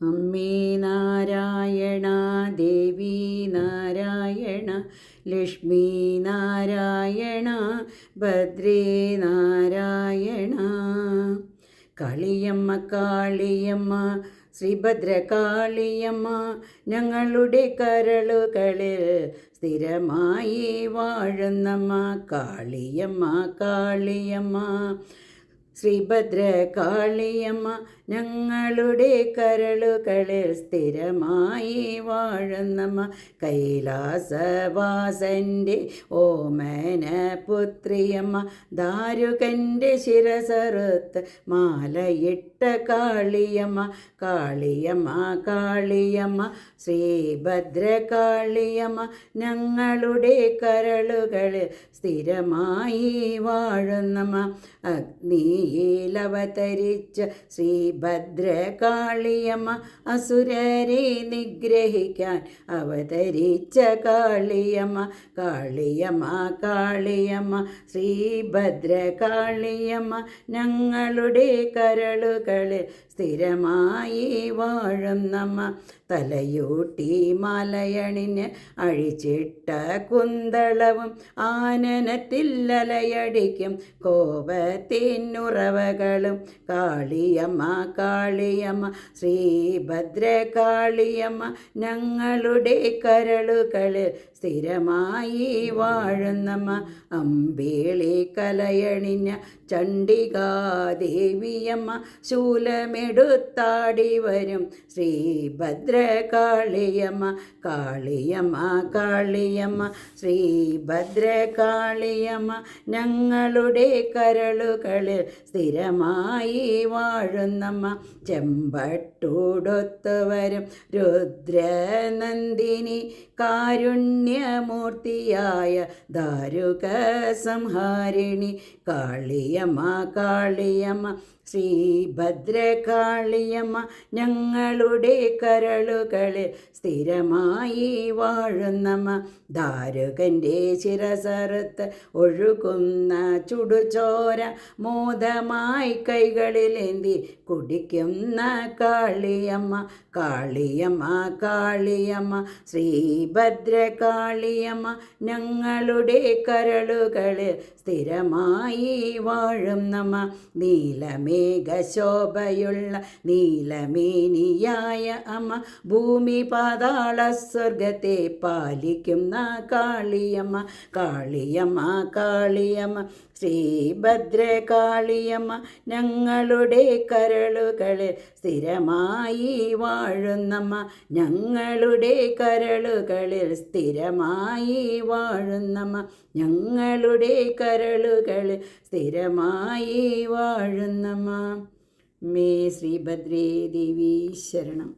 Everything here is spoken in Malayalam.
അമ്മേ നാരായണ, ദേവി നാരായണ, ലക്ഷ്മി നാരായണ, ഭദ്രേ നാരായണ. കാളിയമ്മ കാളിയമ്മ ശ്രീഭദ്രകാളിയമ്മ, ഞങ്ങളുടെ കരളുകളിൽ സ്ഥിരമായി വാഴുന്നമ്മ. കാളിയമ്മ കാളിയമ്മ ശ്രീഭദ്രകാളിയമ്മ, ഞങ്ങളുടെ കരളുകളിൽ സ്ഥിരമായി വാഴുന്നമ്മ. കൈലാസവാസൻ്റെ ഓമന പുത്രിയമ്മ, ദാരുകൻ്റെ ശിരസറുത്ത് മാലയിട്ട കാളിയമ്മ. കാളിയമ്മ കാളിയമ്മ ശ്രീഭദ്രകാളിയമ്മ, ഞങ്ങളുടെ കരളുകളിൽ സ്ഥിരമായി വാഴുന്നമ്മ. അഗ്നിയിലവതരിച്ച ശ്രീഭദ്രകാളിയമ്മ, അസുരരെ നിഗ്രഹിക്കാൻ അവതരിച്ച കാളിയമ്മ. കാളിയമ്മ കാളിയമ്മ ശ്രീഭദ്രകാളിയമ്മ, ഞങ്ങളുടെ കരളുകളിൽ സ്ഥിരമായി വാഴുന്നമ്മ. തലയൂട്ടി മലയണിന് അഴിച്ചിട്ട കുന്തളവും ആനനത്തിൽ അലയടിക്കും കോപത്തിനുറവകളും. കാളിയമ്മ കാളിയമ്മ ശ്രീഭദ്രകാളിയമ്മ, ഞങ്ങളുടെ കരളുകളിൽ സ്ഥിരമായി വാഴുന്നമ്മ. അമ്പിളി കലയണിഞ്ഞ ചണ്ഡികാദേവിയമ്മ, ശൂലമെടുത്താടി വരും ശ്രീഭദ്രകാളിയമ്മ. കാളിയമ്മ കാളിയമ്മ ശ്രീഭദ്രകാളിയമ്മ, ഞങ്ങളുടെ കരളുകളിൽ സ്ഥിരമായി വാഴുന്നമ്മ. ചെമ്പട്ടൂടൊത്തു വരും രുദ്രനന്ദിനി, കാരുണ്യമൂർത്തിയായ ദാരുക സംഹാരിണി. കാളിയമ്മ കാളിയമ്മ ശ്രീഭദ്രകാളിയമ്മ, ഞങ്ങളുടെ കരളുകളിൽ സ്ഥിരമായി വാഴുന്നമ്മ. ദാരുകൻ്റെ ശിരസറുത്ത് ഒഴുകുന്ന ചുടുചോര മോദമായി കൈകളിലേന്തി കുടിക്കുന്ന കാളിയമ്മ. കാളിയമ്മ കാളിയമ്മ ശ്രീഭദ്രകാളിയമ്മ, ഞങ്ങളുടെ കരളുകളിൽ സ്ഥിരമായി വാഴുന്നമ്മ. നീലമേഘശോഭയുള്ള നീലമേനിയായ അമ്മ, ഭൂമി പാതാള സ്വർഗത്തെ പാലിക്കുന്ന കാളിയമ്മ. കാളിയമ്മ കാളിയമ്മ ശ്രീഭദ്രകാളിയമ്മ, ഞങ്ങളുടെ കരളുകളിൽ സ്ഥിരമായി വാഴുന്നമ്മ. ഞങ്ങളുടെ കരളുകളിൽ സ്ഥിരമായി വാഴുന്നമ്മ. ഞങ്ങളുടെ കരളുകളിൽ സ്ഥിരമായി വാഴുന്നമ്മ. മേ ശ്രീഭദ്രേ ദേവി ശരണം.